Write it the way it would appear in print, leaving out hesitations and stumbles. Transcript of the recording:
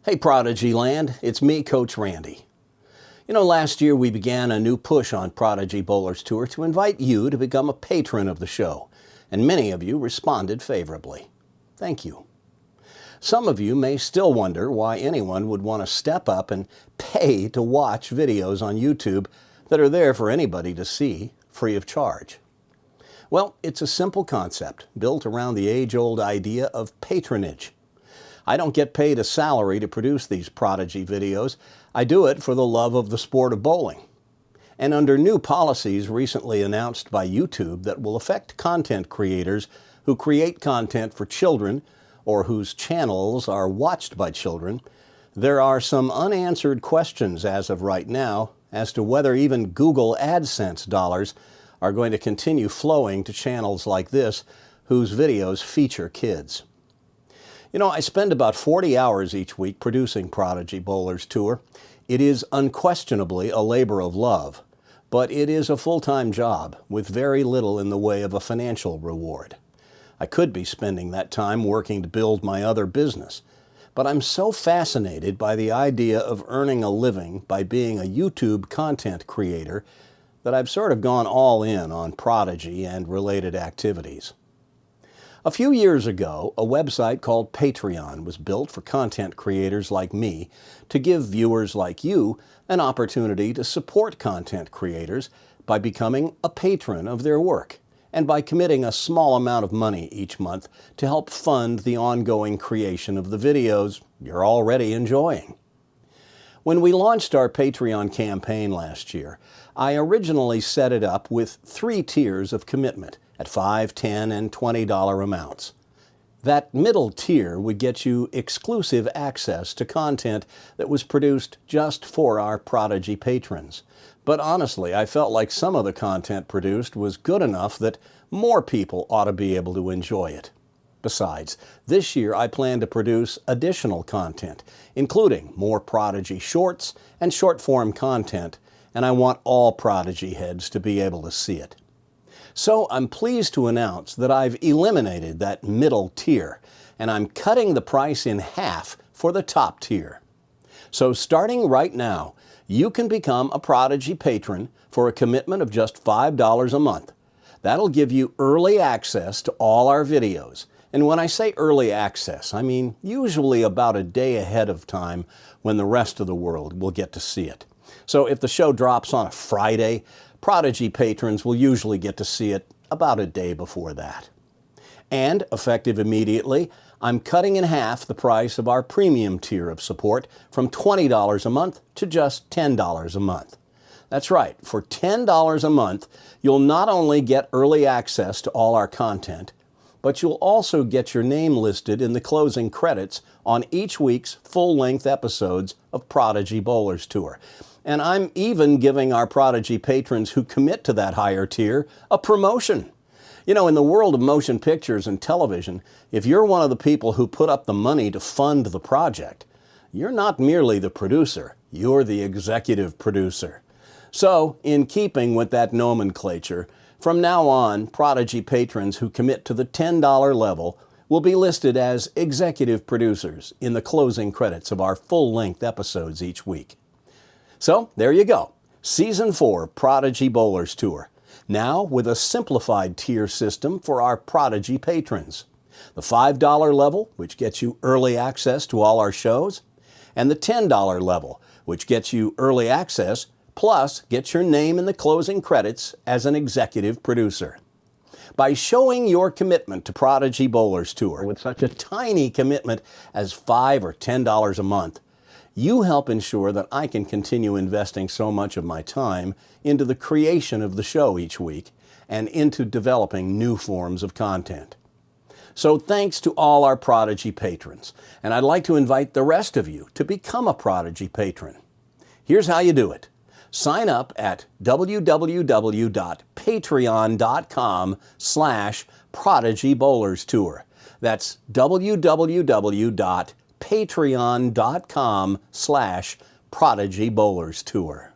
Hey Prodigy Land, it's me, Coach Randy. You know, last year we began a new push on Prodigy Bowlers Tour to invite you to become a patron of the show, and many of you responded favorably. Thank you. Some of you may still wonder why anyone would want to step up and pay to watch videos on YouTube that are there for anybody to see, free of charge. Well, it's a simple concept built around the age-old idea of patronage. I don't get paid a salary to produce these Prodigy videos. I do it for the love of the sport of bowling. And under new policies recently announced by YouTube that will affect content creators who create content for children or whose channels are watched by children, there are some unanswered questions as of right now as to whether even Google AdSense dollars are going to continue flowing to channels like this whose videos feature kids. You know, I spend about 40 hours each week producing Prodigy Bowlers Tour. It is unquestionably a labor of love, but it is a full-time job with very little in the way of a financial reward. I could be spending that time working to build my other business, but I'm so fascinated by the idea of earning a living by being a YouTube content creator that I've sort of gone all in on Prodigy and related activities. A few years ago, a website called Patreon was built for content creators like me to give viewers like you an opportunity to support content creators by becoming a patron of their work and by committing a small amount of money each month to help fund the ongoing creation of the videos you're already enjoying. When we launched our Patreon campaign last year, I originally set it up with 3 tiers of commitment at $5, $10, and $20 amounts. That middle tier would get you exclusive access to content that was produced just for our Prodigy patrons. But honestly, I felt like some of the content produced was good enough that more people ought to be able to enjoy it. Besides, this year I plan to produce additional content, including more Prodigy shorts and short-form content, and I want all Prodigy heads to be able to see it. So I'm pleased to announce that I've eliminated that middle tier, and I'm cutting the price in half for the top tier. So starting right now, you can become a Prodigy patron for a commitment of just $5 a month. That'll give you early access to all our videos. And when I say early access, I mean usually about a day ahead of time when the rest of the world will get to see it. So if the show drops on a Friday, Prodigy patrons will usually get to see it about a day before that. And, effective immediately, I'm cutting in half the price of our premium tier of support from $20 a month to just $10 a month. That's right, for $10 a month, you'll not only get early access to all our content, but you'll also get your name listed in the closing credits on each week's full-length episodes of Prodigy Bowlers Tour. And I'm even giving our Prodigy patrons who commit to that higher tier a promotion. You know, in the world of motion pictures and television, if you're one of the people who put up the money to fund the project, you're not merely the producer, you're the executive producer. So, in keeping with that nomenclature, from now on, Prodigy patrons who commit to the $10 level will be listed as executive producers in the closing credits of our full-length episodes each week. So, there you go. Season 4 Prodigy Bowlers Tour. Now with a simplified tier system for our Prodigy patrons. The $5 level, which gets you early access to all our shows, and the $10 level, which gets you early access, plus gets your name in the closing credits as an executive producer. By showing your commitment to Prodigy Bowlers Tour with such a tiny commitment as $5 or $10 a month, you help ensure that I can continue investing so much of my time into the creation of the show each week and into developing new forms of content. So thanks to all our Prodigy patrons, and I'd like to invite the rest of you to become a Prodigy patron. Here's how you do it. Sign up at www.patreon.com/Prodigy Bowlers Tour. That's www.patreon.com/Prodigy Bowlers Tour.